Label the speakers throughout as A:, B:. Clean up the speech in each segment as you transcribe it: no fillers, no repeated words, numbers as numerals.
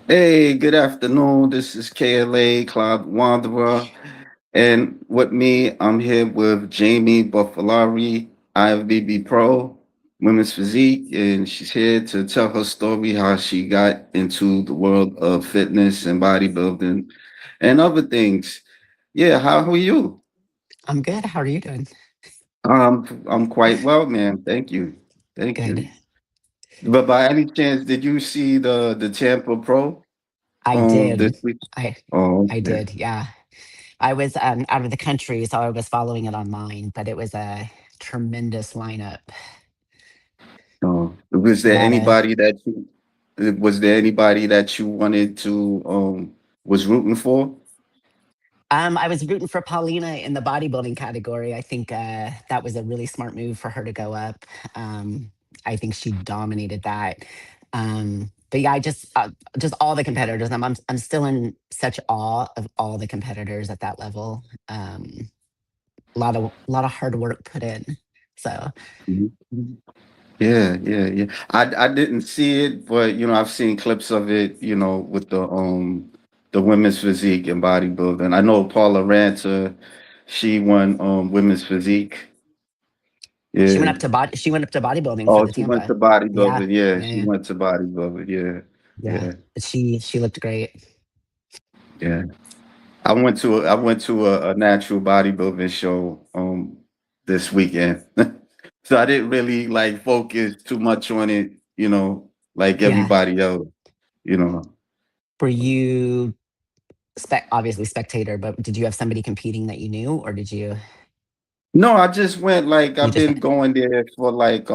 A: Hey, good afternoon. This is KLA Cloud Wanderer. And with me, I'm here with Jaime Buffalari, IFBB Pro, Women's Physique. And she's here to tell her story how she got into the world of fitness and bodybuilding and other things. Yeah, how are you?
B: I'm good. How are you doing?
A: I'm quite well, man. Thank you. Thank
B: Good.
A: you. But by any chance, did you see the Tampa Pro
B: I
A: this
B: did.
A: week?
B: I
A: Oh,
B: I
A: okay.
B: did. Yeah. I was out of the country, so I was following it online, but it was a tremendous lineup.
A: Oh, was
B: A
A: there
B: lot of
A: anybody that you was there anybody that you wanted to was rooting for?
B: I was rooting for Paulina in the bodybuilding category. I think that was a really smart move for her to go up. Um, I think she dominated that. But yeah, just all the competitors. I'm still in such awe of all the competitors at that level. A lot of hard work put in. So
A: Mhm. Yeah, yeah, yeah. I didn't see it, but I've seen clips of it, with the women's physique and bodybuilding. I know Paula Ranta, she won women's physique. Yeah.
B: she went up to bodybuilding for
A: Oh,
B: the
A: she went to
B: Tampa. Yeah,
A: bodybuilding. Yeah,
B: yeah,
A: she
B: yeah,
A: went to bodybuilding. Yeah.
B: yeah.
A: Yeah.
B: She looked great.
A: Yeah. I went to a natural bodybuilding show this weekend. So I didn't really like focus too much on it, like
B: Yeah.
A: everybody else, you know.
B: Were you obviously spectator, but did you have somebody competing that you knew, or did
A: No, I just went like
B: you
A: I've
B: just
A: been
B: went?
A: going there for like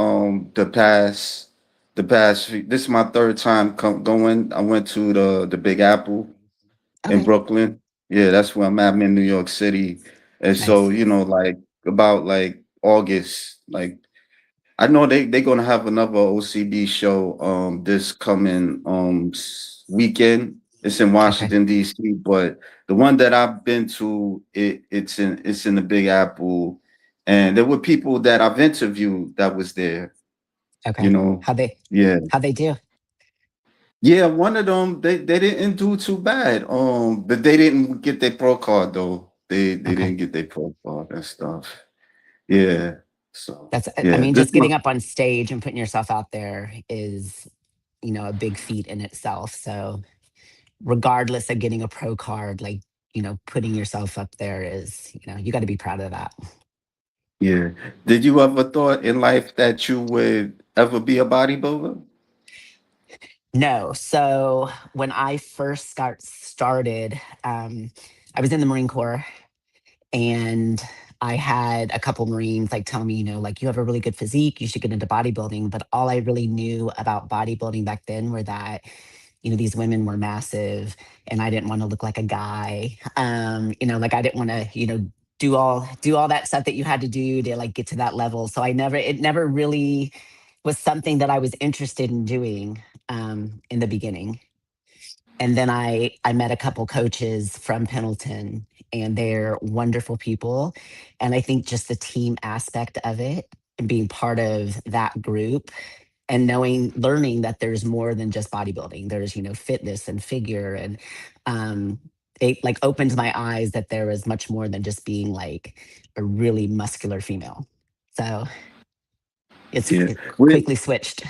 A: this is my third time going. I went to the Big Apple in
B: Okay,
A: Brooklyn. Yeah, that's where I'm at. I'm in New York City. And so,
B: nice.
A: like about like August, like I know they gonna have another OCB show this coming weekend. It's in
B: Okay,
A: Washington DC, but the one that I've been to, it's in the Big Apple, and there were people that I've interviewed that was there. You
B: okay.
A: know, yeah,
B: How they do?
A: yeah. One of them they didn't do too bad. But they didn't get their pro card though. They
B: Okay,
A: didn't get their pro card and stuff. Yeah. So
B: I
A: yeah,
B: mean,
A: this
B: just
A: one.
B: getting up on stage and putting yourself out there is, a big feat in itself. So regardless of getting a pro card, like, putting yourself up there is, you got to be proud of that.
A: Yeah. Did you ever thought in life that you would ever be a bodybuilder?
B: No. So when I first got started, I was in the Marine Corps, and I had a couple Marines like tell me, like, you have a really good physique, you should get into bodybuilding. But all I really knew about bodybuilding back then were that, these women were massive, and I didn't want to look like a guy. Like I didn't want to, do all that stuff that you had to do to like get to that level. So it never really was something that I was interested in doing in the beginning. And then I met a couple coaches from Pendleton, and they're wonderful people. And I think just the team aspect of it and being part of that group and learning that there's more than just bodybuilding. There's, fitness and figure, and it like opened my eyes that there was much more than just being like a really muscular female. So
A: Yeah.
B: it
A: With
B: quickly switched.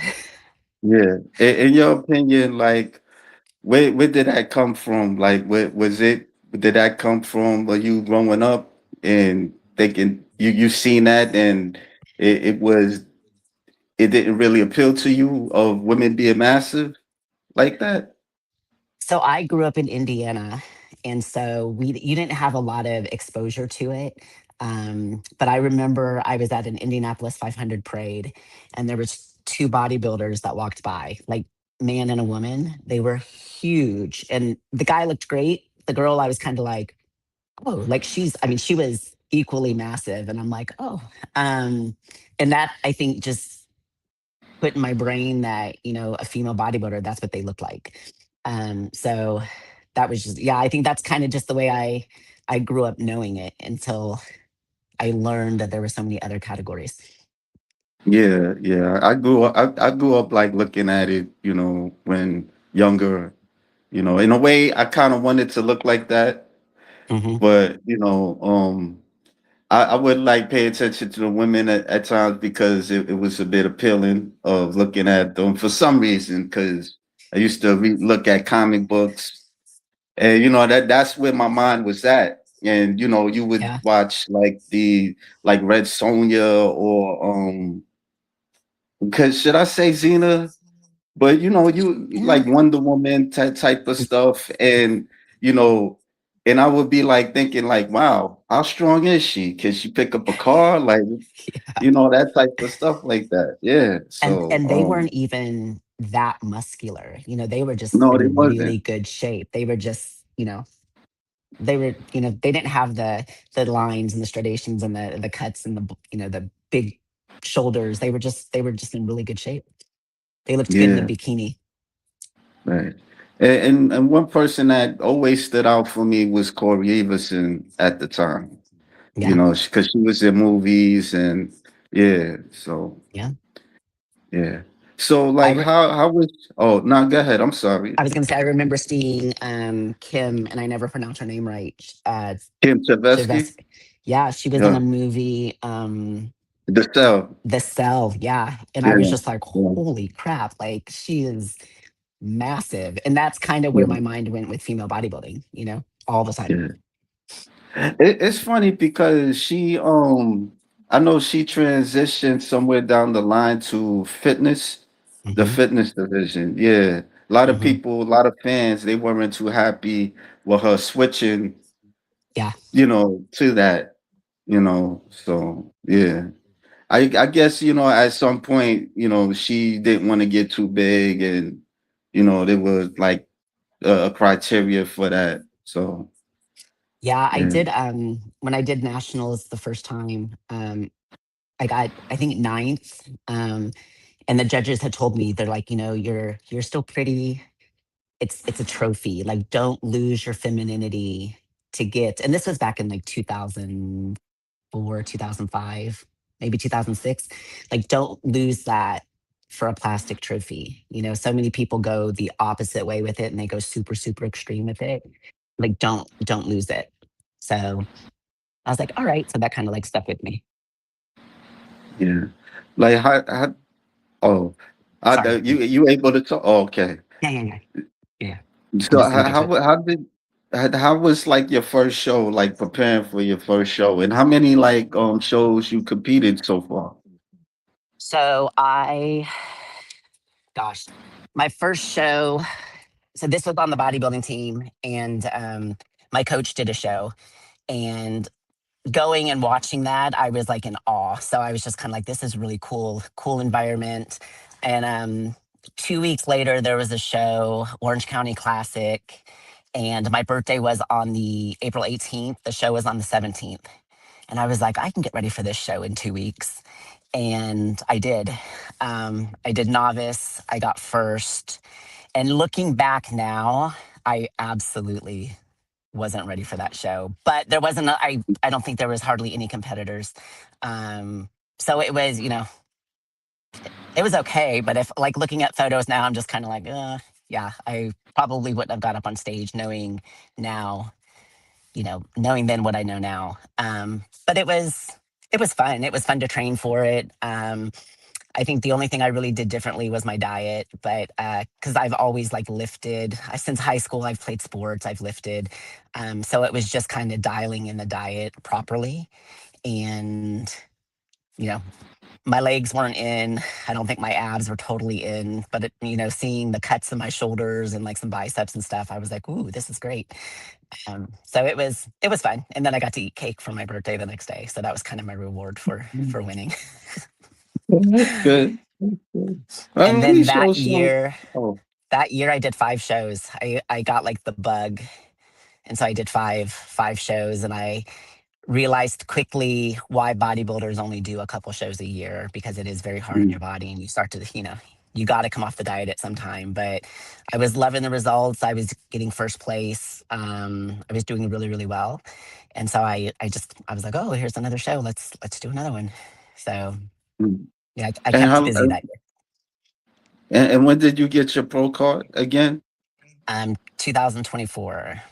A: yeah. In your opinion, like where did that come from? Like did that come from you growing up and thinking you seen that and it it didn't really appeal to you of women being massive like that?
B: So I grew up in Indiana, and so you didn't have a lot of exposure to it. But I remember I was at an Indianapolis 500 parade, and there was two bodybuilders that walked by, like man and a woman. They were huge, and the guy looked great. The girl, I was kind of like, oh, like I mean, she was equally massive, and I'm like, oh, and that I think just put in my brain that a female bodybuilder, that's what they look like. So that was just, yeah, I think that's kind of just the way I grew up knowing it until I learned that there were so many other categories.
A: Yeah, yeah. I grew up like looking at it, when younger. In a way, I kind of wanted to look like that,
B: Hmm.
A: but I would like pay attention to the women at times because it was a bit appealing of looking at them for some reason. Because I used to look at comic books, and that's where my mind was at. And you would
B: Yeah.
A: watch like Red Sonja or because should I say Xena? But you
B: Yeah.
A: like Wonder Woman type of stuff, and you know, and I would be like thinking like, wow, how strong is she? Can she pick up a car? Like, that type of stuff like that. Yeah. So,
B: And they weren't even that muscular. They were just
A: no, it
B: in really
A: wasn't.
B: good shape. They were just, they were, they didn't have the lines and the striations and the cuts and the big shoulders. They were just in really good shape. They looked good in a
A: Yeah,
B: bikini.
A: right. And one person that always stood out for me was Corey Everson at the time.
B: Yeah.
A: Because she was in movies and yeah. So
B: Yeah.
A: yeah. So
B: I
A: like
B: re-
A: how was oh no, go ahead. I'm sorry.
B: I was gonna say I remember seeing Kim, and I never pronounce her name right.
A: Kim Tversky?
B: Sylvester. Yeah, she was in
A: Yeah.
B: a movie,
A: The cell.
B: The Cell. Yeah, and I was
A: Yeah.
B: just like,
A: Yeah.
B: holy crap! Like she is massive, and that's kind of where
A: Yeah.
B: my mind went with female bodybuilding. All the time.
A: Yeah. It's funny because I know she transitioned somewhere down the line to fitness, the
B: Hmm.
A: fitness division. Yeah. A lot of
B: Hmm.
A: people, a lot of fans, they weren't too happy with her switching,
B: Yeah,
A: to that, so yeah. I guess, at some point, she didn't want to get too big and there was like a criteria for that. So
B: yeah. I
A: yeah.
B: did. When I did nationals the first time, I got, I think, ninth. And the judges had told me, they're like, you're still pretty. It's a trophy. Like, don't lose your femininity to get. And this was back in like 2004, 2005, maybe 2006. Like, don't lose that for a plastic trophy. So many people go the opposite way with it, and they go super, super extreme with it. Like, don't lose it. So I was like, all right. So that kind of like stuck with me.
A: Yeah. Like how oh,
B: Sorry.
A: you able to talk? Oh, okay.
B: Yeah, yeah, yeah, yeah. I'm
A: So
B: just gonna get to it.
A: how was like your first show, like preparing for your first show, and how many like shows you competed so far?
B: So gosh, my first show. So this was on the bodybuilding team, and my coach did a show, and going and watching that, I was like in awe. So I was just kind of like, this is really cool environment. And 2 weeks later, there was a show, Orange County Classic, and my birthday was on the April 18th. The show was on the 17th, and I was like, I can get ready for this show in 2 weeks. And I did. I did novice. I got first. And looking back now, I absolutely wasn't ready for that show. But there wasn't. I don't think there was hardly any competitors. So it was. It was okay. But if like looking at photos now, I'm just kind of like, yeah, I probably wouldn't have got up on stage knowing now. Knowing then what I know now. But it was fun. It was fun to train for it. I think the only thing I really did differently was my diet, but because I've always like lifted since high school, I've played sports, I've lifted, so it was just kind of dialing in the diet properly, and you know, my legs weren't in. I don't think my abs were totally in, but seeing the cuts in my shoulders and like some biceps and stuff, I was like, "Ooh, this is great." So it was fun, and then I got to eat cake for my birthday the next day, so that was kind of my reward for winning.
A: Well, that's good. That's good.
B: And
A: Well, at
B: then
A: least
B: that
A: show some.
B: year,
A: Oh,
B: that year I did 5 shows. I got like the bug, and so I did five shows, and I realized quickly why bodybuilders only do a couple shows a year, because it is very hard on
A: mm,
B: your body, and you start to you got to come off the diet at some time. But I was loving the results. I was getting first place. I was doing really, really well, and so I was like, oh, here's another show. Let's do another one. So
A: mm.
B: yeah, I
A: And
B: kept
A: how
B: busy that year.
A: and when did you get your pro card again?
B: 2024.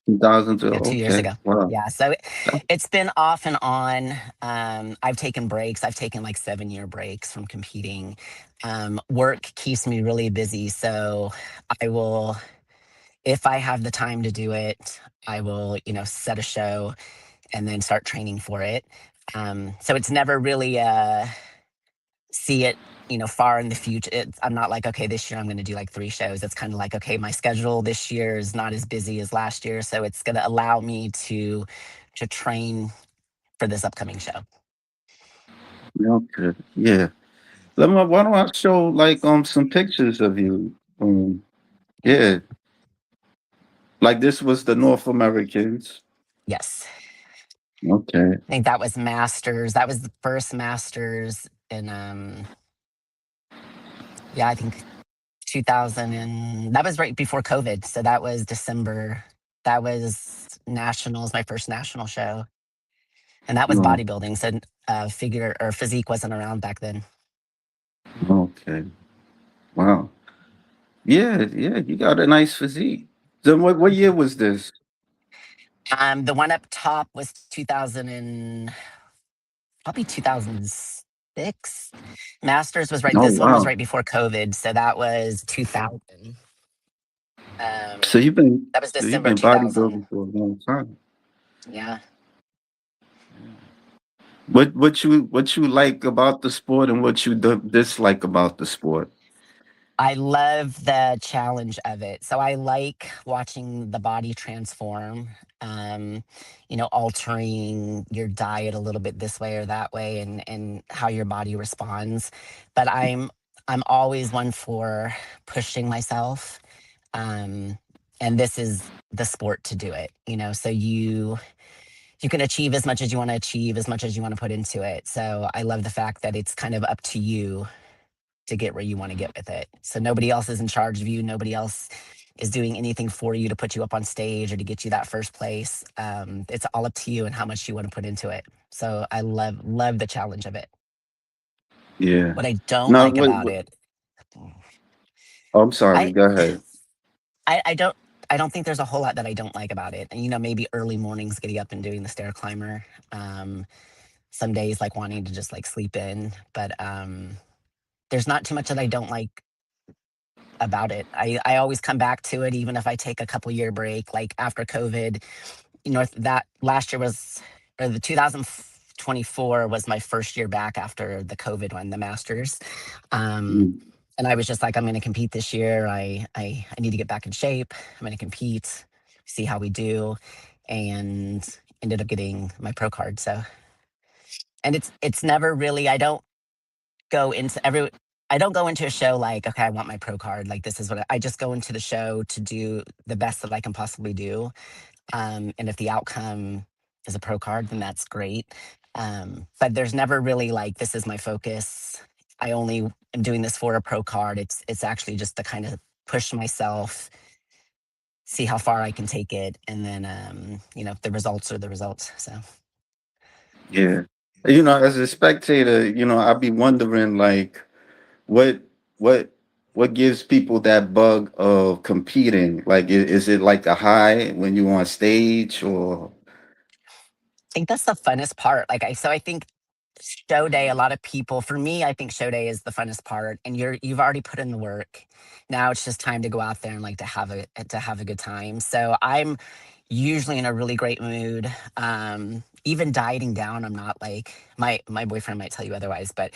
A: 2002.
B: Yeah, 2 years
A: Okay.
B: ago.
A: Wow.
B: Yeah, so it's been off and on. I've taken breaks. I've taken like 7-year breaks from competing. Work keeps me really busy, so I will, if I have the time to do it, I will, set a show and then start training for it. So it's never really see it, far in the future. I'm not like, okay, this year I'm going to do like 3 shows. It's kind of like, okay, my schedule this year is not as busy as last year, so it's going to allow me to train for this upcoming show.
A: Okay. Yeah. Why don't I show like some pictures of you? Yeah. Like this was the North Americans.
B: Yes,
A: Okay.
B: I think that was Masters. That was the first Masters in yeah, I think 2000, and that was right before COVID. So that was December. That was nationals, my first national show, and that was
A: Oh,
B: bodybuilding. So figure or physique wasn't around back then.
A: okay. Wow. Yeah, yeah, you got a nice physique. Then what year was this?
B: The one up top was 2000 and probably 2006. Masters was right.
A: Oh
B: This one was
A: wow.
B: right before COVID, so that was 2000.
A: So
B: Um, that was
A: you've
B: December
A: been
B: 2000.
A: bodybuilding for a long time.
B: Yeah.
A: What you like about the sport and what you dislike about the sport?
B: I love the challenge of it. So I like watching the body transform, um, altering your diet a little bit this way or that way and how your body responds. But I'm always one for pushing myself. Um, and this is the sport to do it, so you can achieve as much as you want to achieve, as much as you want to put into it. So I love the fact that it's kind of up to you to get where you want to get with it. So nobody else is in charge of you. Nobody else is doing anything for you to put you up on stage or to get you that first place. It's all up to you and how much you want to put into it. So I love the challenge of it.
A: Yeah.
B: What I don't
A: No,
B: like about it,
A: oh, I'm sorry.
B: I
A: Go ahead.
B: I don't think there's a whole lot that I don't like about it. And maybe early mornings getting up and doing the stair climber. Some days like wanting to just like sleep in, but there's not too much that I don't like about it. I always come back to it, even if I take a couple year break. Like after COVID, that last year was, or the 2024 was my first year back after the COVID one, the Masters. Um,
A: Mm,
B: and I was just like, I'm going to compete this year. I need to get back in shape. I'm going to compete, see how we do, and ended up getting my pro card. So, and it's never really. Go into every I don't go into a show like, okay, I want my pro card. Like this is what I just go into the show to do the best that I can possibly do. And if the outcome is a pro card, then that's great. But there's never really like this is my focus. I only am doing this for a pro card. It's actually just to kind of push myself, see how far I can take it, and then the results are the results. So
A: yeah. As a spectator, I'd be wondering like what what what gives people that bug of competing? Like is it like a high when you on stage or
B: I think that's the funnest part. I think show day, a lot of people, for me, I think show day is the funnest part, and you've already put in the work. Now it's just time to go out there and like to have a good time. So I'm usually in a really great mood. Even dieting down, I'm not like my boyfriend might tell you otherwise, but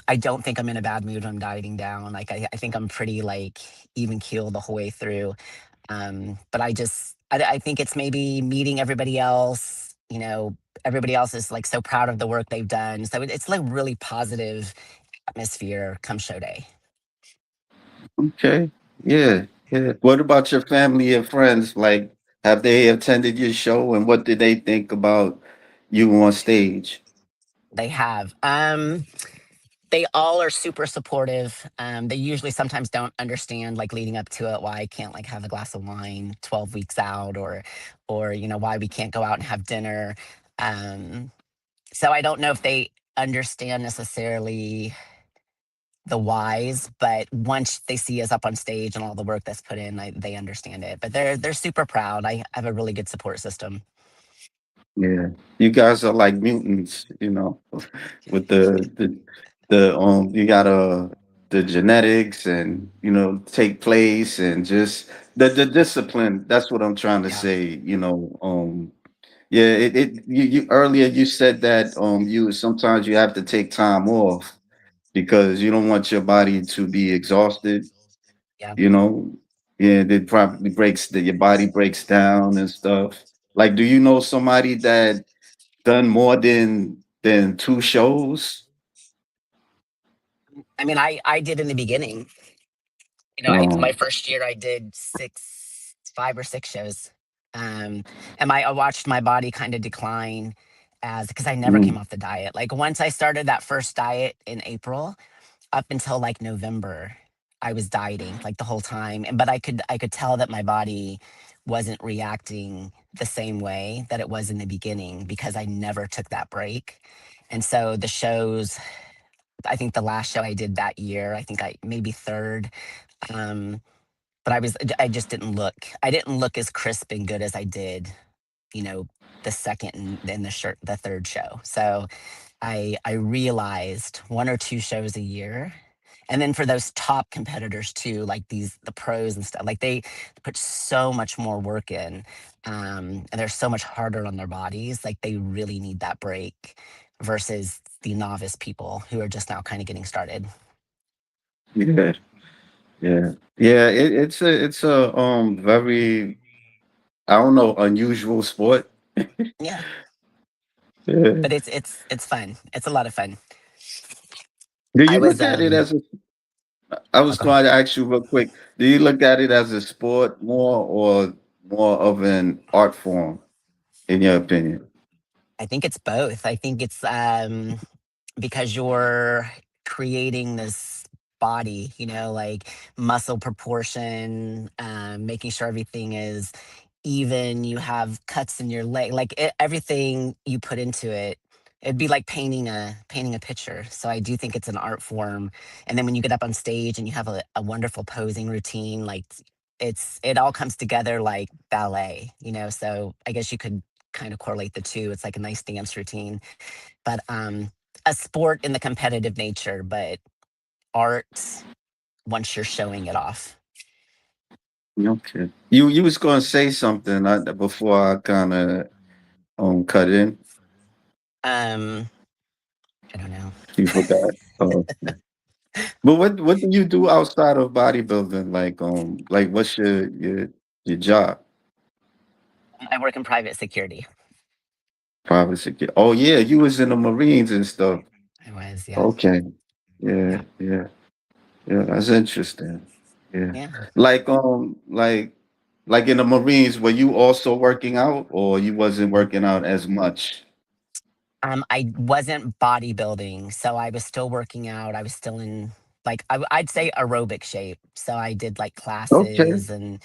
B: I don't think I'm in a bad mood when I'm dieting down. Like I think I'm pretty like even keel the whole way through. But I think it's maybe meeting everybody else. Everybody else is like so proud of the work they've done. So it's like really positive atmosphere come show day.
A: okay. Yeah, yeah. What about your family and friends? Like have they attended your show and what did they think about you on stage?
B: They have. They all are super supportive. They usually sometimes don't understand like leading up to it why I can't like have a glass of wine 12 weeks out or why we can't go out and have dinner. Um, so I don't know if they understand necessarily the whys, but once they see us up on stage and all the work that's put in, they understand it. But they're super proud. I have a really good support system.
A: Yeah, you guys are like mutants, you know, with the you gotta the genetics and take place and just the discipline. That's what I'm trying to
B: Yeah.
A: say. Yeah, you earlier you said that you sometimes you have to take time off because you don't want your body to be exhausted.
B: Yeah.
A: You know, yeah, it probably breaks that your body breaks down and stuff. Like, do you know somebody that done more than 2 shows?
B: I mean, I did in the beginning. I think my
A: Um,
B: first year I did 5 or 6 shows. Um, and I watched my body kind of decline as because I never came
A: mm,
B: off the diet. Like once I started that first diet in April, up until like November, I was dieting like the whole time. And but I could tell that my body wasn't reacting the same way that it was in the beginning because I never took that break. And so the shows, I think the last show I did that year, I think I maybe third. Um, but I just didn't look. I didn't look as crisp and good as I did, you know, the second and then the third show. So I realized 1 or 2 shows a year. And then for those top competitors too, like the pros and stuff, like they put so much more work in, and they're so much harder on their bodies. Like they really need that break versus the novice people who are just now kind of getting started.
A: yeah, yeah, yeah. It's a very, I don't know, unusual sport.
B: Yeah,
A: Yeah.
B: but it's fun. It's a lot of fun.
A: Do
B: I
A: you
B: was
A: look at it as a I
B: oh,
A: was
B: go ahead.
A: going to ask you real quick. Do you look at it as a sport more or more of an art form, in your opinion?
B: I think it's both. I think it's because you're creating this body, like muscle proportion, making sure everything is even. You have cuts in your leg, like everything you put into it. It'd be like painting a picture. So I do think it's an art form. And then when you get up on stage and you have a wonderful posing routine, like it all comes together like ballet, So I guess you could kind of correlate the two. It's like a nice dance routine, but a sport in the competitive nature, but art once you're showing it off.
A: Okay. You was going to say something before I kind of cut in.
B: Um, I don't know.
A: You forgot. Oh, okay. But what do you do outside of bodybuilding? Like what's your job?
B: I work in private security.
A: Private security. Oh yeah, you was in the Marines and stuff.
B: I was, yeah,
A: Okay. Yeah,
B: yeah,
A: yeah. Yeah, that's interesting. Yeah.
B: yeah.
A: Like like in the Marines, were you also working out or you wasn't working out as much?
B: I wasn't bodybuilding, so I was still working out. I was still in like I'd say aerobic shape. So I did like
A: Okay.
B: classes and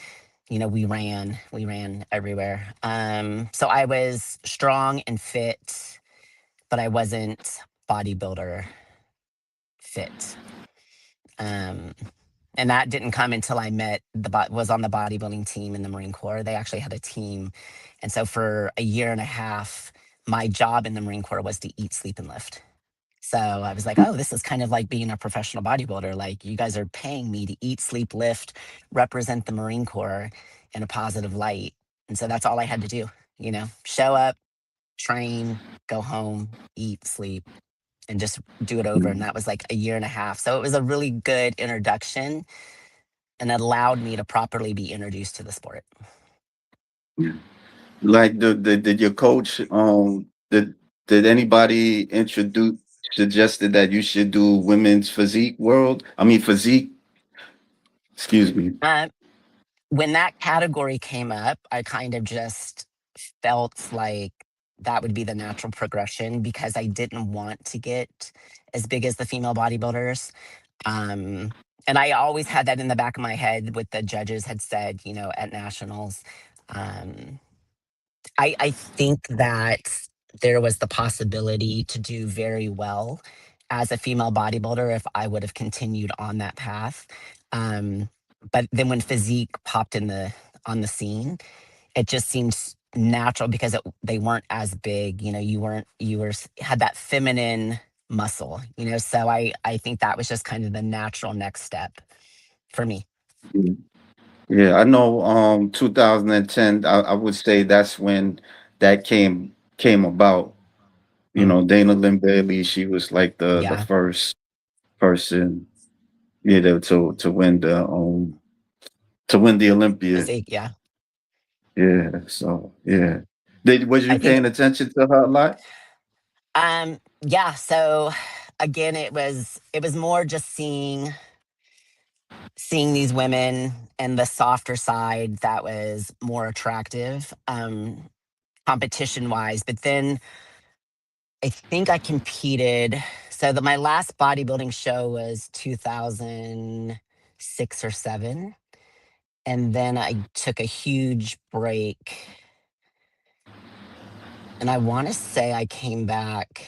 B: we ran everywhere. So I was strong and fit, but I wasn't bodybuilder fit. Um, and that didn't come until I met was on the bodybuilding team in the Marine Corps. They actually had a team, and so for a year and a half, my job in the Marine Corps was to eat, sleep, and lift. So I was like, oh, this is kind of like being a professional bodybuilder. Like you guys are paying me to eat, sleep, lift, represent the Marine Corps in a positive light, and so that's all I had to do. Show up, train, go home, eat, sleep, and just do it over. And
A: Mm.
B: that was like a year and a half. So it was a really good introduction and it allowed me to properly be introduced to the sport.
A: Yeah. Like did your coach did anybody introduce suggested that you should do women's physique world? I mean physique, excuse me.
B: Uh, when that category came up, I kind of just felt like that would be the natural progression because I didn't want to get as big as the female bodybuilders. Um, and I always had that in the back of my head. What the judges had said, at nationals. Um, I think that there was the possibility to do very well as a female bodybuilder if I would have continued on that path. Um, but then when physique popped in the on the scene, it just seems natural because they weren't as big. You know, you were had that feminine muscle. You know, so I think that was just kind of the natural next step for me.
A: Mm. Yeah, I know. 2010. I would say that's when that came about. You
B: Mm,
A: know, Dana Lynn Bailey. She was like the
B: yeah,
A: first person, you know, to win the Olympia.
B: physique. Yeah,
A: Yeah. So yeah. Did was you
B: I think.
A: paying attention to her a lot?
B: Yeah. So again, it was more just seeing these women and the softer side that was more attractive, competition wise. But then I think I competed. So my last bodybuilding show was 2006 or seven. And then I took a huge break. And I want to say I came back,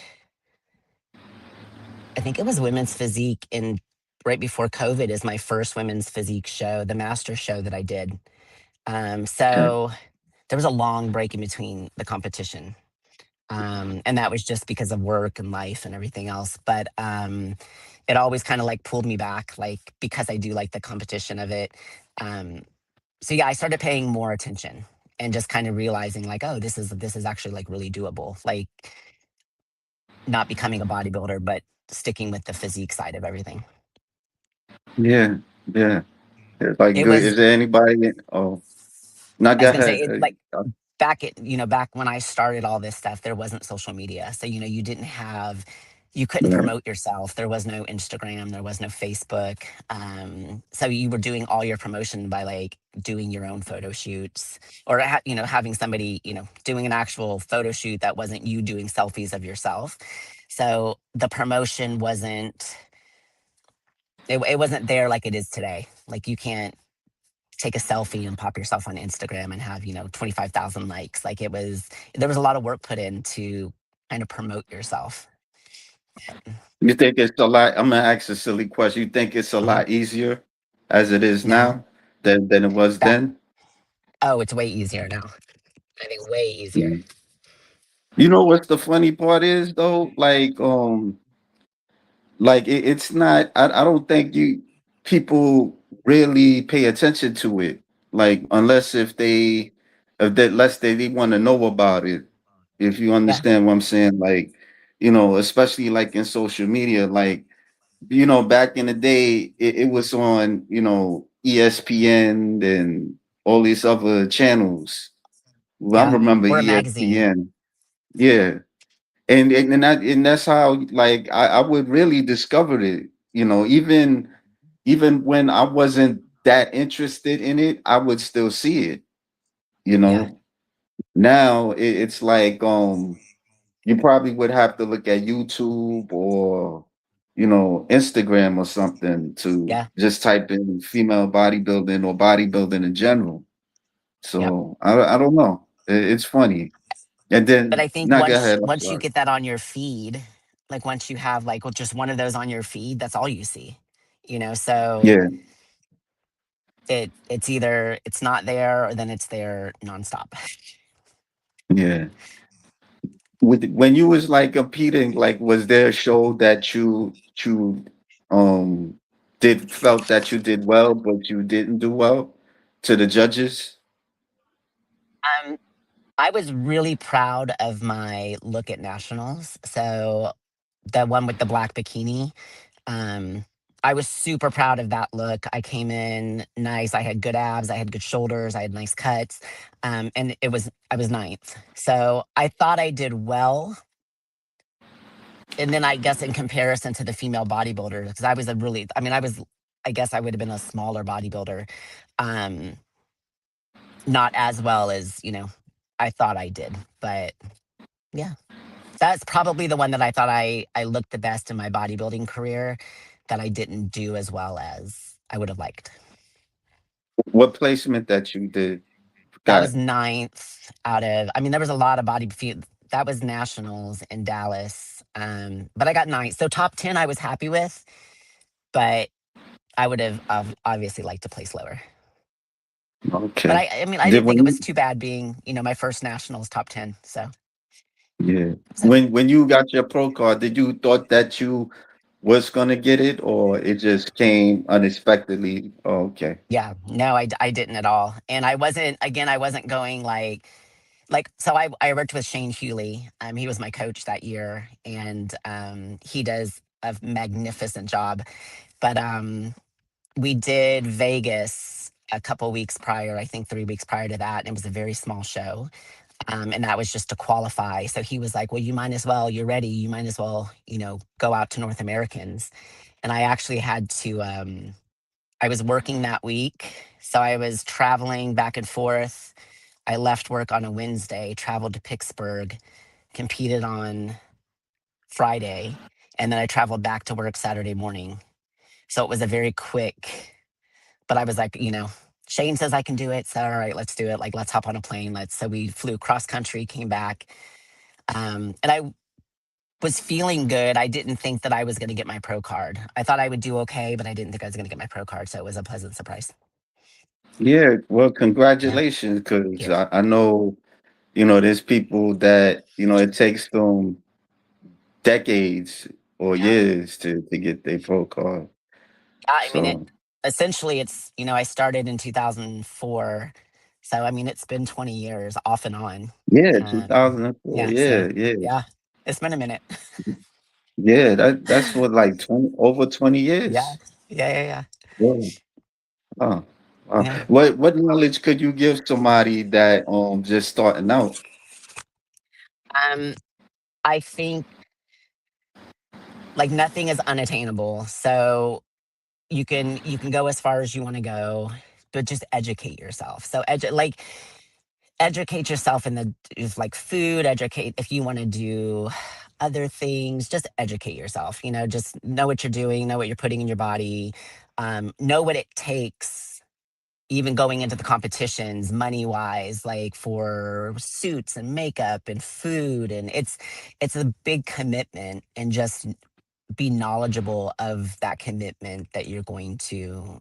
B: I think it was women's physique in right before COVID is my first women's physique show, the master show that I did.
A: Okay.
B: So there was a long break in between the competition. And that was just because of work and life and everything else. But it always kind of like pulled me back, like because I do like the competition of it. Um, so yeah, I started paying more attention and just kind of realizing like, oh, this is actually like really doable. Like not becoming a bodybuilder, but sticking with the physique side of everything.
A: Yeah. Yeah. It's like,
B: It
A: good.
B: was,
A: Is there anybody? Oh, now
B: I was
A: go
B: gonna say,
A: ahead.
B: it like back at back when I started all this stuff, there wasn't social media, so you didn't have, you couldn't
A: Right.
B: promote yourself. There was no Instagram, there was no Facebook, so you were doing all your promotion by like doing your own photo shoots or having somebody doing an actual photo shoot that wasn't you doing selfies of yourself. So the promotion it wasn't there like it is today. Like you can't take a selfie and pop yourself on Instagram and have, 25,000 likes. Like there was a lot of work put in to kind of promote yourself.
A: You think it's a lot? I'm gonna ask a silly question. You think it's a
B: Mhm.
A: lot easier as it is
B: Now,
A: now than it was
B: that,
A: then?
B: oh, it's way easier now. I think way easier.
A: Mm. You know what the funny part is though? Like it's not. I don't think you people really pay attention to it. Like unless if they unless they want to know about it. If you
B: Yeah,
A: understand what I'm saying, like especially like in social media, like back in the day, it was on, ESPN and all these other channels. Well, I
B: yeah.
A: remember
B: We're a magazine.
A: ESPN. Yeah. And that's how like I would really discover it, even when I wasn't that interested in it, I would still see it, you
B: Yeah,
A: know. Now it's like you probably would have to look at YouTube or Instagram or something to
B: yeah,
A: just type in female bodybuilding or bodybuilding in general.
B: yep.
A: So I don't know. It's funny. And
B: But
A: then
B: I think
A: now go ahead. I'm
B: once you
A: sorry.
B: get that on your feed, like once you have like just one of those on your feed, that's all you see. So
A: Yeah,
B: it's either it's not there or then it's there nonstop.
A: yeah. When you was like competing, like was there a show that you um did felt that you did well, but you didn't do well to the judges?
B: Um, I was really proud of my look at nationals. So the one with the black bikini, um, I was super proud of that look. I came in nice. I had good abs. I had good shoulders. I had nice cuts, and I was ninth. So I thought I did well. And then I guess in comparison to the female bodybuilders, because I guess I would have been a smaller bodybuilder, um, not as well as I thought I did, but yeah. That's probably the one that I thought I looked the best in my bodybuilding career that I didn't do as well as I would have liked.
A: What placement that you did
B: That was
A: got?
B: ninth out of, I mean, there was a lot of that was nationals in Dallas. But I got ninth. So top 10 I was happy with, but I would have obviously liked to place lower. But
A: Okay.
B: I mean, I
A: Did
B: didn't think
A: when
B: it was
A: you
B: too bad being, my first nationals top 10.
A: yeah.
B: It's okay.
A: When you got your pro card, did you thought that you was gonna get it or it just came unexpectedly? Oh, okay.
B: Yeah, no, I didn't at all. And I wasn't going so I worked with Shane Hewley. He was my coach that year, and he does a magnificent job. But we did Vegas a couple weeks prior, I think 3 weeks prior to that, and it was a very small show. And that was just to qualify. So he was like, "Well, you might as well. You're ready. You might as well, go out to North Americans." And I actually had to. I was working that week, so I was traveling back and forth. I left work on a Wednesday, traveled to Pittsburgh, competed on Friday, and then I traveled back to work Saturday morning. So it was a very quick, but I was like, Shane says I can do it. So, all right, let's do it. Like, let's hop on a plane. So we flew cross country, came back. And I was feeling good. I didn't think that I was going to get my pro card. I thought I would do okay, but I didn't think I was going to get my pro card. So it was a pleasant surprise.
A: Yeah, well,
B: Yeah.
A: congratulations, because
B: Thank
A: I know, there's people that, it takes them decades or
B: you. Yeah.
A: years to get their pro card.
B: I mean,
A: So
B: essentially, I started in 2004. So, I mean, it's been 20 years off and on.
A: yeah,
B: Um,
A: 2004.
B: yeah. So,
A: Yeah, yeah.
B: yeah, it's been a minute.
A: Yeah, that's what like 20 over 20
B: Yeah.
A: years.
B: Yeah. Yeah. Yeah.
A: Yeah. Oh, wow.
B: Yeah.
A: What knowledge could you give somebody that just starting out?
B: Um, I think like nothing is unattainable. So you can go as far as you want to go, but just educate yourself. So educate yourself in the is like food, educate if you want to do other things, just educate yourself, just know what you're doing, know what you're putting in your body, know what it takes even going into the competitions money wise, like for suits and makeup and food, and it's a big commitment, and just be knowledgeable of that commitment that you're going to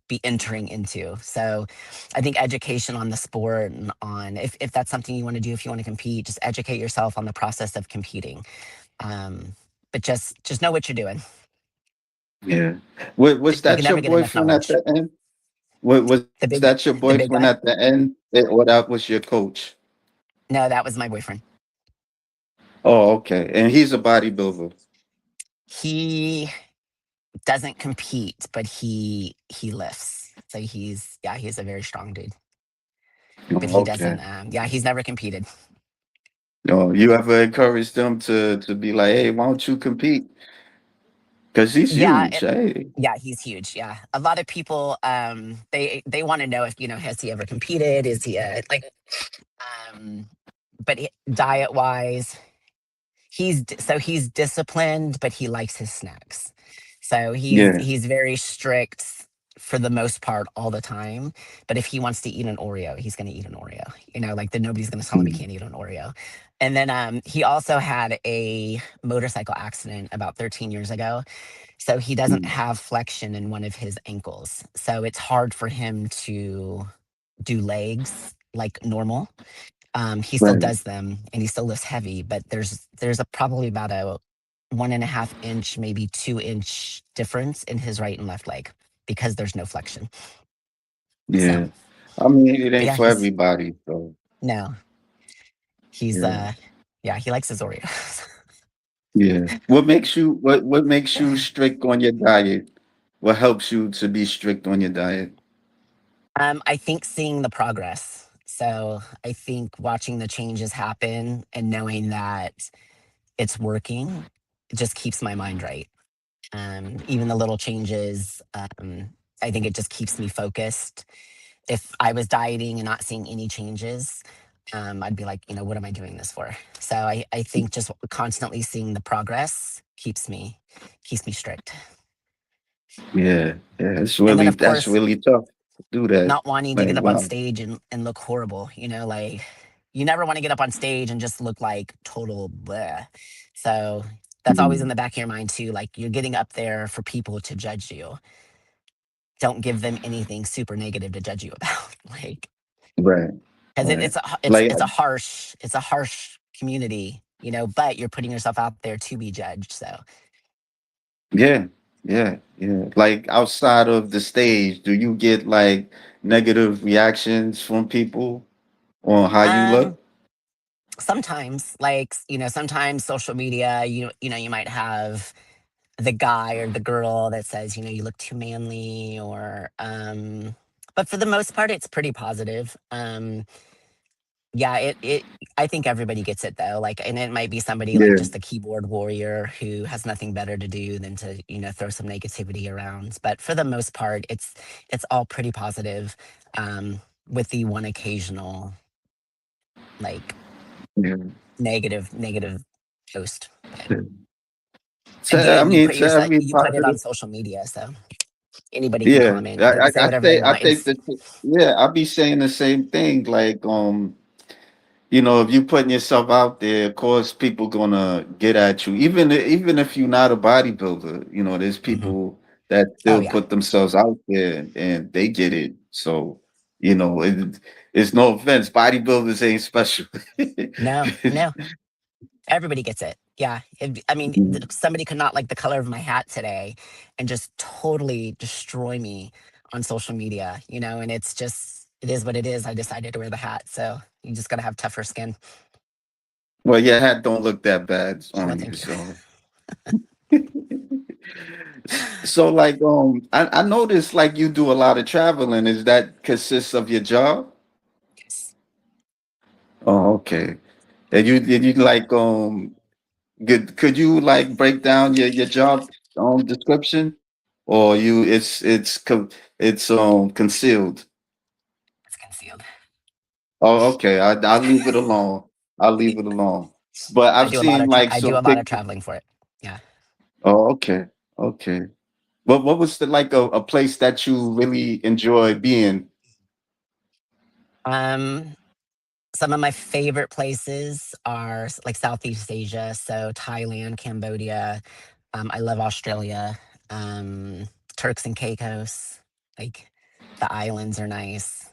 B: be entering into. So I think education on the sport, and on if that's something you want to do, if you want to compete, just educate yourself on the process of competing. But just know what you're doing.
A: Yeah. Was
B: You can
A: that your
B: never get enough
A: boyfriend at
B: knowledge.
A: the end? Was
B: the
A: that
B: big
A: your
B: the big
A: boyfriend
B: guy.
A: at the end, or that was your coach?
B: No, that was my boyfriend.
A: Oh, okay. And he's a bodybuilder.
B: He doesn't compete, but he lifts. So he's a very strong dude, but
A: Oh,
B: he doesn't.
A: okay.
B: He's never competed.
A: You ever encourage them to be like, hey, why don't you compete? Because he's
B: Yeah,
A: huge. Hey.
B: yeah, he's huge. Yeah, a lot of people they want to know if has he ever competed? Is he um, but diet wise, he's disciplined, but he likes his snacks. So
A: Yeah.
B: he's very strict for the most part all the time. But if he wants to eat an Oreo, he's going to eat an Oreo. Nobody's going to tell him he
A: Mm,
B: can't eat an Oreo. And then he also had a motorcycle accident about 13 years ago. So he doesn't
A: mm,
B: have flexion in one of his ankles. So it's hard for him to do legs like normal. He still
A: right.
B: does them, and he still lifts heavy, but there's a probably about a 1.5 inch, maybe 2 inch difference in his right and left leg because there's no flexion. So,
A: Yeah. I mean, it
B: but
A: ain't
B: yeah,
A: for everybody. So,
B: no, he's
A: yeah.
B: yeah, he likes his Oreos.
A: Yeah. What makes you strict on your diet? What helps you to be strict on your diet?
B: I think seeing the progress. So I think watching the changes happen and knowing that it's working just keeps my mind right. Even the little changes, I think it just keeps me focused. If I was dieting and not seeing any changes, I'd be like, what am I doing this for? So I think just constantly seeing the progress keeps me strict.
A: Yeah. Yeah.
B: And then of
A: That's
B: course,
A: really tough to do that.
B: not wanting to
A: Like,
B: get up on
A: wow.
B: stage and look horrible, like You never want to get up on stage and just look like total bleh. So that's always in
A: Mm,
B: the back of your mind too. Like you're getting up there for people to judge you. Don't give them anything super negative to judge you about. Like
A: right,
B: because
A: right. Like,
B: it's a harsh community, you know, but you're putting yourself out there to be judged. So
A: yeah, yeah, yeah. Like outside of the stage, do you get like negative reactions from people on how you
B: um
A: look?
B: sometimes like sometimes social media, you might have the guy or the girl that says, you look too manly or but for the most part it's pretty positive. Yeah, it I think everybody gets it though. Like and it might be somebody like
A: Yeah,
B: just a keyboard warrior who has nothing better to do than to, throw some negativity around. But for the most part, it's all pretty positive. With the one occasional like
A: yeah.
B: negative post. But
A: So I
B: again,
A: mean, to every
B: you put it on
A: positive.
B: social media, so anybody can
A: Yeah,
B: comment. They can say whatever they
A: I
B: want.
A: think that yeah, I'll be saying the same thing. Like, if you putting yourself out there, of course, people gonna get at you. Even if you're not a bodybuilder, there's
B: Mhm.
A: people that
B: Oh
A: still
B: yeah.
A: put themselves out there and they get it. So, it's no offense, bodybuilders ain't special.
B: No, no. Everybody gets it. Yeah. I mean, somebody could not like the color of my hat today and just totally destroy me on social media, and it's just, it is what it is. I decided to wear the hat. So you just got to have tougher skin.
A: Well, your hat don't look that bad
B: Well,
A: on you,
B: thank you.
A: so. So like I noticed like you do a lot of traveling. Is that consists of your job?
B: Yes.
A: Oh, okay. And you like could you like break down your job description, or you it's concealed?
B: It's concealed.
A: Oh, okay. I'll leave it alone. I'll leave it alone. But I've seen like
B: I do
A: some
B: a lot of
A: pictures.
B: traveling for it. Yeah.
A: Oh, okay. Okay. What was the like a place that you really enjoy being?
B: Um, some of my favorite places are like Southeast Asia. So Thailand, Cambodia. I love Australia. Turks and Caicos, like the islands are nice.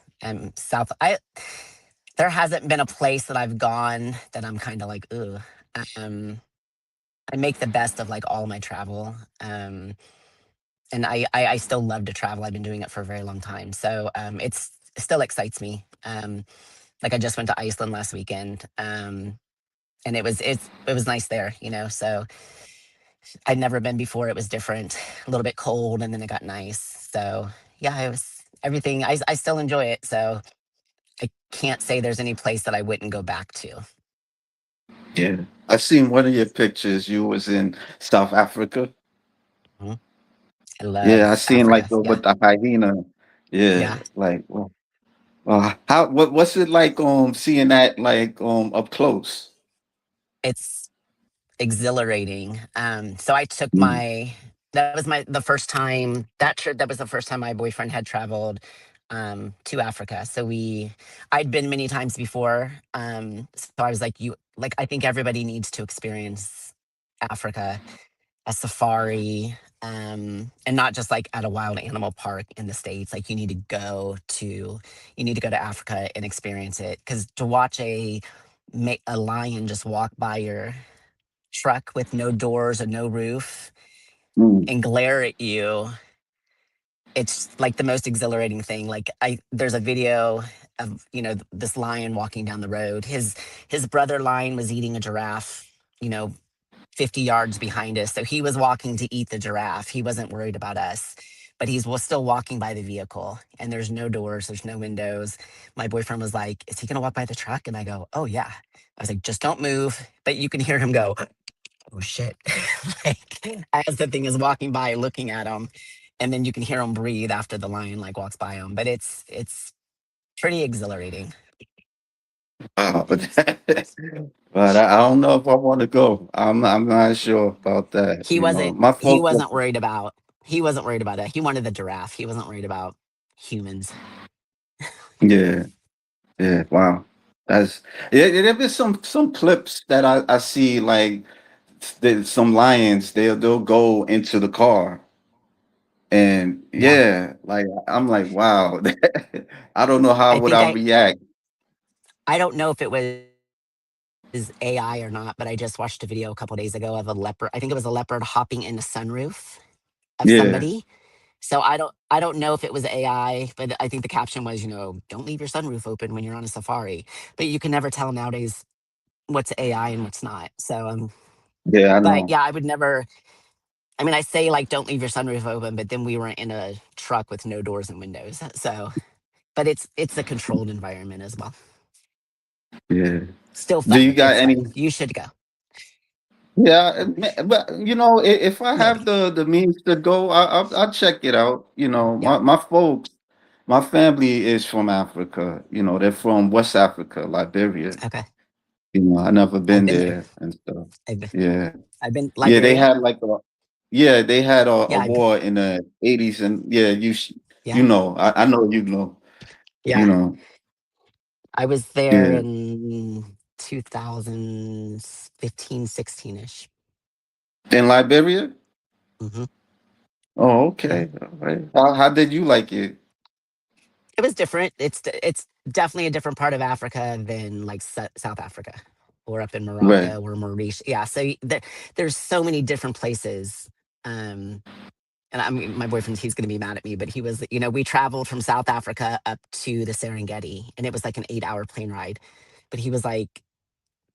B: South, there hasn't been a place that I've gone that I'm kind of like, ooh. Um, I make the best of like all my travel. And I still love to travel. I've been doing it for a very long time. So it still excites me. Like I just went to Iceland last weekend. And it was nice there, So I'd never been before. It was different, a little bit cold, and then it got nice. So yeah, it was everything. I still enjoy it. So I can't say there's any place that I wouldn't go back to.
A: Yeah. I seen one of your pictures. You was in South Africa.
B: Mhm. I
A: Yeah,
B: love
A: I seen like
B: Africa. Yeah,
A: with the hyena. Yeah,
B: yeah.
A: like what's it like seeing that like up close?
B: It's exhilarating. So I took
A: Mm,
B: my that was my the first time that trip. That was the first time my boyfriend had traveled to Africa. So I'd been many times before. So I was like, you like I think everybody needs to experience Africa, a safari, and not just like at a wild animal park in the States. Like you need to go to Africa and experience it because to watch a lion just walk by your truck with no doors and no roof
A: mm,
B: and glare at you, it's like the most exhilarating thing. Like there's a video of, this lion walking down the road. His brother lion was eating a giraffe, you know, 50 yards behind us. So he was walking to eat the giraffe. He wasn't worried about us. But he's still walking by the vehicle and there's no doors, there's no windows. My boyfriend was like, "Is he going to walk by the truck?" And I go, "Oh, yeah." I was like, "Just don't move." But you can hear him go, "Oh shit." Like as the thing is walking by looking at him, and then you can hear him breathe after the lion like walks by him. But it's pretty exhilarating.
A: but but I don't know if I want to go. I'm not sure about that.
B: he wasn't
A: My
B: he
A: focus.
B: wasn't worried about he wasn't worried about it. He wanted the giraffe. He wasn't worried about humans.
A: Yeah, yeah. Wow. That's yeah. There been some clips that I see like some lions. They'll go into the car and
B: Yeah.
A: yeah, like I'm like wow. I don't know how
B: I
A: would
B: think
A: I
B: I
A: react.
B: I don't know if it was AI or not, but I just watched a video a couple days ago of a leopard. I think it was a leopard hopping in the sunroof of somebody.
A: Yeah,
B: So I don't know if it was AI, but I think the caption was, don't leave your sunroof open when you're on a safari. But you can never tell nowadays what's AI and what's not.
A: yeah, I
B: But
A: know.
B: yeah, I would never. I mean, I say like don't leave your sunroof open, but then we were in a truck with no doors and windows. So, but it's a controlled environment as well.
A: Yeah.
B: Still
A: Do you
B: fun.
A: got
B: It's
A: any?
B: fun. You should go.
A: Yeah, but if I have
B: Maybe.
A: the means to go, I'll check it out.
B: Yeah.
A: My folks, my family is from Africa. They're from West Africa, Liberia.
B: Okay.
A: I never
B: I've
A: been
B: been there.
A: there and stuff.
B: I've been,
A: Yeah,
B: I've been
A: yeah,
B: Liberia.
A: they had a
B: Yeah.
A: war in the 80s, and yeah,
B: Yeah.
A: I know you
B: Yeah.
A: know,
B: I was there
A: yeah,
B: in 2015, 16 ish.
A: in Liberia.
B: Hmm.
A: Oh,
B: Yeah.
A: okay, all right. How did you like it?
B: It was different. It's definitely a different part of Africa than like South Africa or up in
A: Right.
B: Morocco or Mauritius. Yeah. So there's so many different places. Um, and I mean, my boyfriend, he's going to be mad at me, but he was, we traveled from South Africa up to the Serengeti and it was like an 8-hour plane ride. But he was like,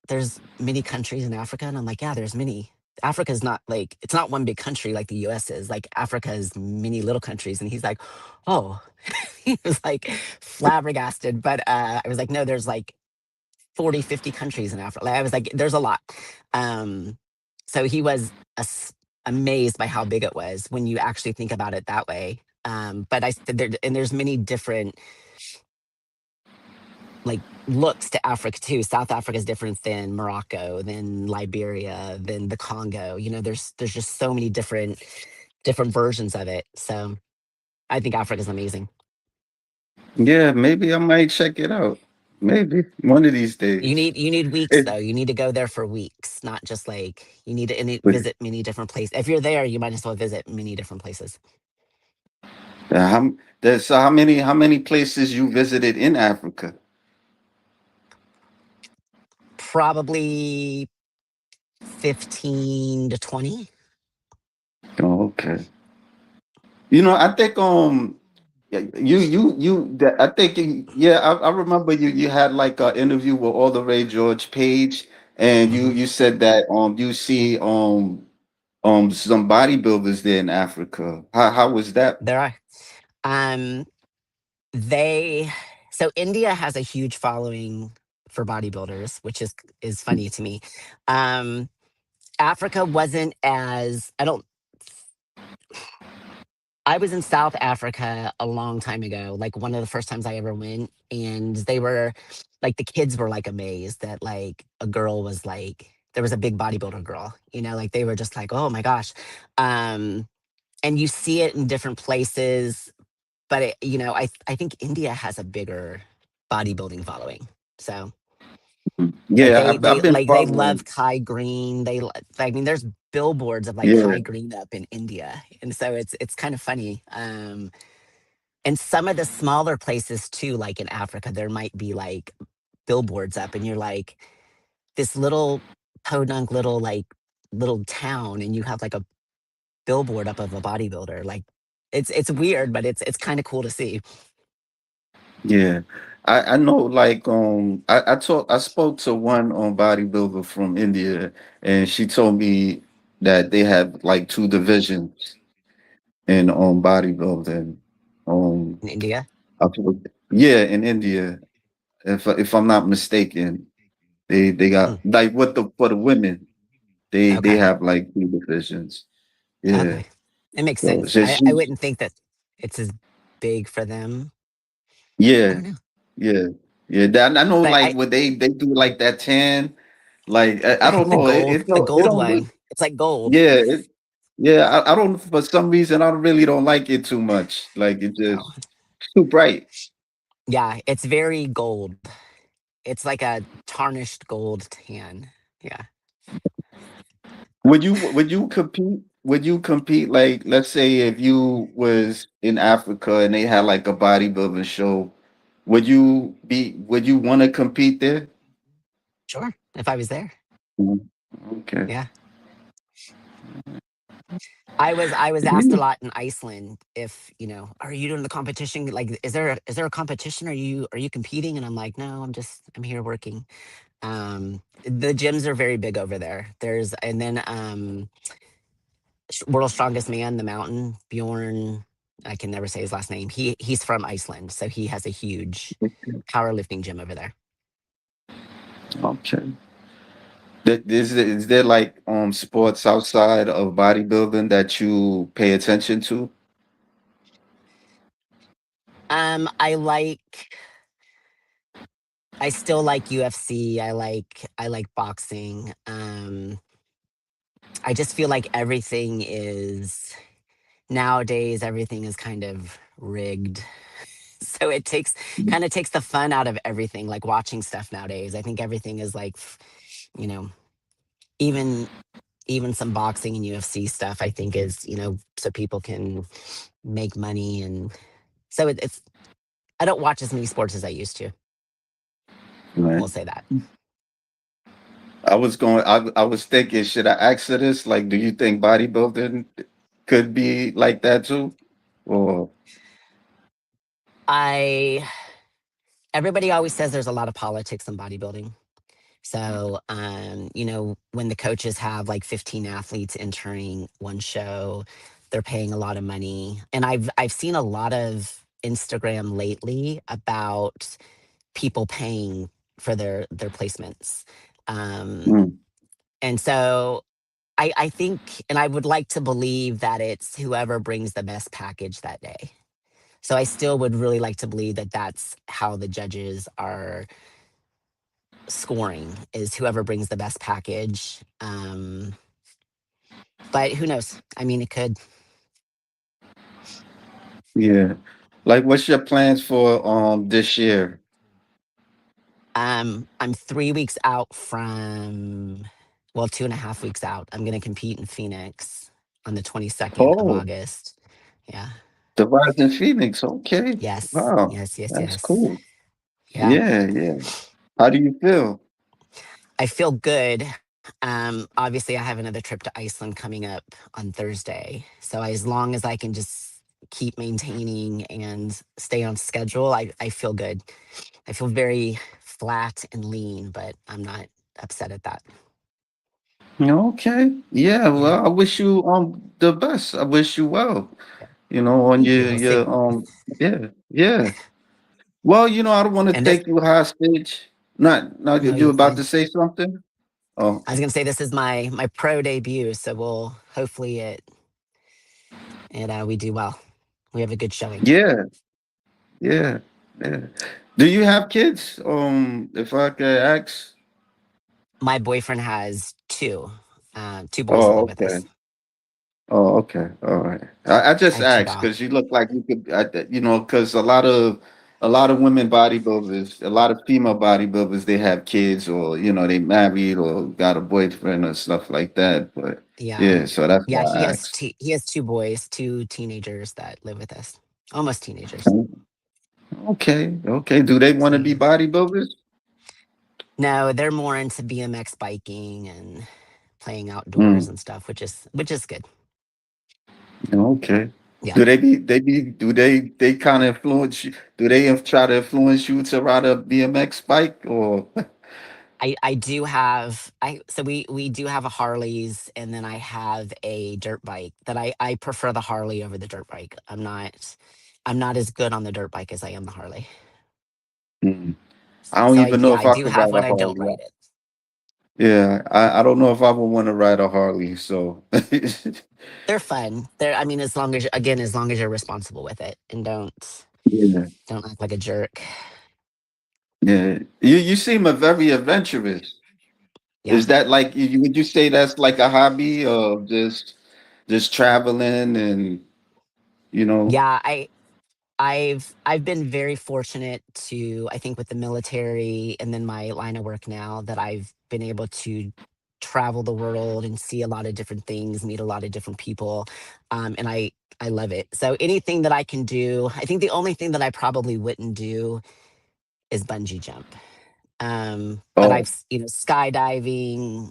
B: there's many countries in Africa. And I'm like, yeah, there's many. Africa is not like, it's not one big country like the US is. Like Africa is many little countries. And he's like, oh, he was like flabbergasted. But I was like, no, there's like 40, 50 countries in Africa. Like, I was like, there's a lot. Um, so he was amazed by how big it was when you actually think about it that way. But I said there, and there's many different like looks to Africa too. South Africa is different than Morocco, than Liberia, than the Congo. There's just so many different versions of it. So I think Africa is amazing.
A: Yeah, maybe I might check it out. Maybe one of these
B: You
A: days.
B: need you need weeks
A: It,
B: though. You need to go there for weeks, not just like you need to
A: but,
B: visit many different places. If you're there, you might as well visit many different places.
A: so how many places you visited in Africa?
B: Probably 15 to 20.
A: Oh, okay. I think yeah, I think yeah, I remember you had like an interview with all the Ray George Page, and you
B: Hmm.
A: you said that you see some bodybuilders there in Africa. How was that?
B: There are. Um, they so India has a huge following for bodybuilders, which is funny to me. Um, Africa wasn't as I don't I was in South Africa a long time ago, like one of the first times I ever went, and they were like the kids were like amazed that like a girl was like there was a big bodybuilder girl, like they were just like, "Oh my gosh." Um and you see it in different places, but I think India has a bigger bodybuilding following. So, like
A: Yeah, I've been
B: they love
A: following.
B: Kai Green. I mean there's billboards of like
A: Yeah,
B: Kai Green up in India. And so it's kind of funny. And some of the smaller places too, like in Africa, there might be like billboards up, and you're like this little podunk little town, and you have like a billboard up of a bodybuilder. Like it's weird, but it's kind of cool to see.
A: yeah. I know like I spoke to one bodybuilder from India, and she told me that they have like two divisions in bodybuilding. Um
B: In India.
A: I forget- yeah, in India, if I'm not mistaken, they got
B: Mm,
A: like what the for the women, they
B: okay.
A: have like two divisions. Yeah.
B: Okay. It makes
A: So
B: sense. I wouldn't think that it's as big for them. I
A: yeah,
B: don't know.
A: yeah, yeah. That I know
B: But
A: like
B: I
A: what they do like that tan, like I don't
B: the
A: know. It
B: gold,
A: it
B: the
A: don't it
B: gold
A: don't look
B: one. It's like gold.
A: yeah, yeah. I don't for some reason I really don't like it too much. Like it
B: Oh.
A: just too bright.
B: Yeah, it's very gold. It's like a tarnished gold tan. Yeah,
A: Would you compete? Would you compete like let's say if you was in Africa and they had like a bodybuilding show, would you want to compete there?
B: sure. If I was there,
A: Mm. Okay.
B: yeah. I was asked a
A: Yeah.
B: lot in Iceland if, are you doing the competition? Like, is there a competition? Are you competing? And I'm like, no, I'm here working. The gyms are very big over there. There's and then World's Strongest Man, the mountain, Bjorn, I can never say his last name. He's from Iceland, so he has a huge powerlifting gym over there.
A: Okay. Is there like sports outside of bodybuilding that you pay attention to?
B: I still like UFC. I like boxing. I just feel like nowadays everything is kind of rigged. So it takes the fun out of everything, like watching stuff nowadays. I think everything is like, you know, even even some boxing and UFC stuff, I think is, so people can make money. And so it's I don't watch as many sports as I used to.
A: Right.
B: We'll say that.
A: I was thinking, should I ask her this? Like, do you think bodybuilding could be like that too? Or
B: I Everybody always says there's a lot of politics in bodybuilding. So, when the coaches have like 15 athletes entering one show, they're paying a lot of money. And I've seen a lot of Instagram lately about people paying for their placements. Um,
A: mm,
B: and so I think, and I would like to believe that it's whoever brings the best package that day. So I still would really like to believe that that's how the judges are scoring, is whoever brings the best package. But who knows? I mean, it could.
A: yeah. Like, what's your plans for this year?
B: I'm 3 weeks out from, well, 2.5 weeks out. I'm going to compete in Phoenix on the 22nd of
A: Oh,
B: August. Yeah.
A: the Rising Phoenix. Okay.
B: Yes.
A: Wow.
B: Yes. Yes.
A: That's
B: Yes.
A: cool.
B: Yeah.
A: Yeah, yeah. How do you feel?
B: I feel good. Obviously, I have another trip to Iceland coming up on Thursday. So as long as I can just keep maintaining and stay on schedule, I feel good. I feel very flat and lean, but I'm not upset at that.
A: Okay. Yeah,
B: Yeah.
A: well, I wish you the best. I wish you well.
B: Yeah.
A: On
B: Thank you. We'll see.
A: your yeah, yeah. Well, I don't want to
B: And this,
A: take you hostage. Not
B: no,
A: if you
B: you're
A: about
B: fine.
A: to say something. Oh,
B: I was gonna say this is my pro debut, so we'll hopefully we do well. We have a good showing.
A: yeah, yeah, yeah. Do you have kids? If I could ask.
B: My boyfriend has two boys that
A: Oh,
B: live with
A: okay.
B: us.
A: Oh, okay. All right. I
B: I
A: just
B: have two
A: asked
B: dogs.
A: because you look like you could, because a lot of women bodybuilders, a lot of female bodybuilders, they have kids or they married or got a boyfriend or stuff like that. But
B: Yeah.
A: yeah, so that's
B: Yeah,
A: why
B: he
A: I
B: has
A: asked.
B: he has two boys, two teenagers that live with us. Almost teenagers.
A: Okay, okay. Do they want
B: So
A: to be
B: yeah.
A: bodybuilders?
B: No, they're more into BMX biking and playing outdoors
A: Mm,
B: and stuff, which is good.
A: okay.
B: Yeah.
A: Do they kind of influence you? Do they try to influence you to ride a BMX bike or?
B: I do have I so we do have a Harleys, and then I have a dirt bike that I prefer the Harley over the dirt bike. I'm not as good on the dirt bike as I am the Harley.
A: Mm. I don't
B: So
A: even know if
B: I
A: I
B: do
A: could
B: have
A: ride a
B: one, I don't
A: Harley.
B: ride it.
A: Yeah, I don't know if I would want to ride a Harley. So
B: They're fun. I mean, as long as you're responsible with it and
A: yeah,
B: don't act like a jerk.
A: yeah. You seem a very adventurous.
B: Yeah.
A: Is that like would you say that's like a hobby of just traveling and you know?
B: Yeah, I've been very fortunate to, I think, with the military and then my line of work now, that I've been able to travel the world and see a lot of different things, meet a lot of different people, and I love it. So anything that I can do, I think the only thing that I probably wouldn't do is bungee jump. But
A: Oh,
B: skydiving,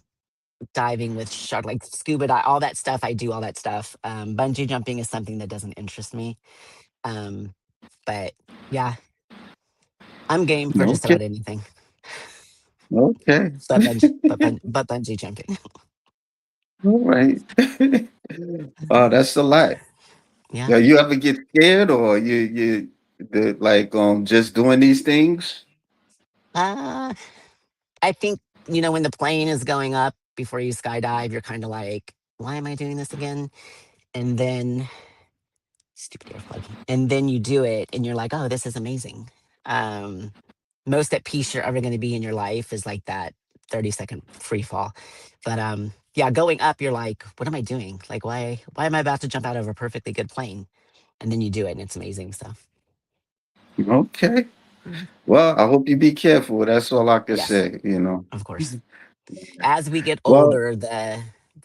B: diving with shark, like scuba dive, all that stuff. I do all that stuff. Bungee jumping is something that doesn't interest me. Um, but yeah, I'm game for just
A: okay,
B: about anything.
A: okay.
B: But bungee jumping.
A: All right. Oh, that's a lot.
B: Yeah.
A: Yeah, you ever get scared or like just doing these things?
B: Uh, I think when the plane is going up before you skydive, you're kind of like, why am I doing this again? And then stupid earplug. And then you do it, and you're like, oh, this is amazing. Um, Most at peace you're ever going to be in your life is like that 30-second free fall. But yeah, going up, you're like, what am I doing? Like, why am I about to jump out of a perfectly good plane? And then you do it, and it's amazing. So
A: Okay.
B: yeah.
A: Well, I hope you be careful. That's all I can
B: Yes,
A: say, you know.
B: of course. As we get
A: Well,
B: older,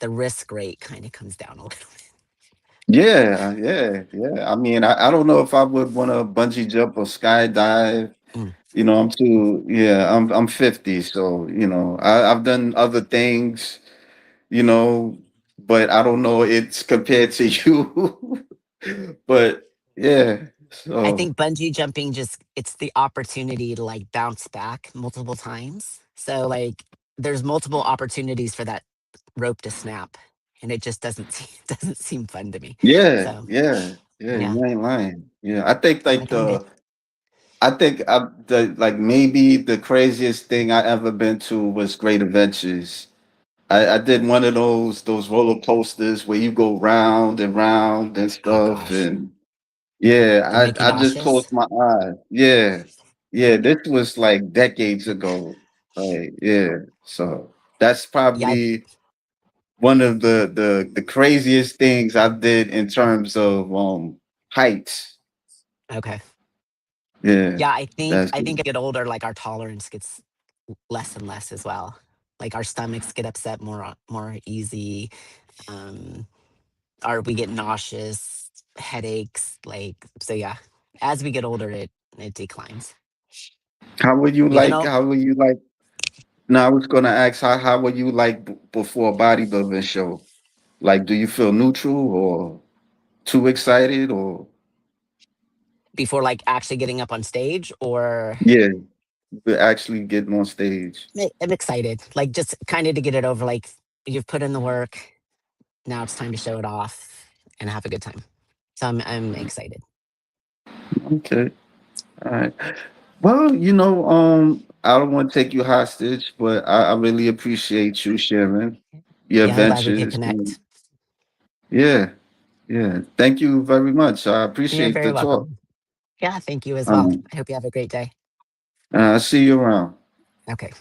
B: the risk rate kind of comes down a little bit.
A: yeah, yeah, yeah. I mean, I don't know if I would want to bungee jump or skydive.
B: Mm.
A: I'm 50, so I've done other things, you know, but I don't know it's compared to you. But yeah,
B: I
A: so
B: think bungee jumping, just it's the opportunity to like bounce back multiple times. So like there's multiple opportunities for that rope to snap, and it just doesn't seem doesn't seem fun to me.
A: yeah,
B: So
A: yeah, yeah,
B: yeah,
A: you ain't lying. Yeah, I think
B: I'm
A: like
B: like, I'm good.
A: the like maybe the craziest thing I ever been to was Great Adventures. I did one of those roller coasters where you go round and round and
B: Oh
A: stuff,
B: gosh,
A: and
B: they
A: yeah,
B: make you
A: I just
B: nauseous.
A: closed my eyes. Yeah, yeah, this was like decades ago. Like, yeah, so that's
B: Yeah.
A: probably one of the craziest things I did in terms of heights.
B: Okay.
A: Yeah,
B: Yeah, I think
A: it.
B: as we get older, like our tolerance gets less and less as well. Like our stomachs get upset more easy. Um, or we get nauseous, headaches. Like so, yeah. As we get older, it declines. You can all
A: How would you like? No, I was gonna ask how were you like before a bodybuilding show? Like, do you feel neutral or too excited or
B: before like actually getting up on stage, or
A: yeah, actually getting on stage?
B: I'm excited. Like just kind of to get it over. Like you've put in the work. Now it's time to show it off and have a good time. So I'm excited.
A: Okay, all right. Well, I don't want to take you hostage, but I really appreciate you sharing your
B: Yeah, I'm glad we could
A: adventures. And
B: connect.
A: yeah, yeah. Thank you very much. I
B: You're
A: appreciate
B: very
A: the talk.
B: welcome. Yeah, thank you as well.
A: Um,
B: I hope you have a great day.
A: see you around.
B: Okay.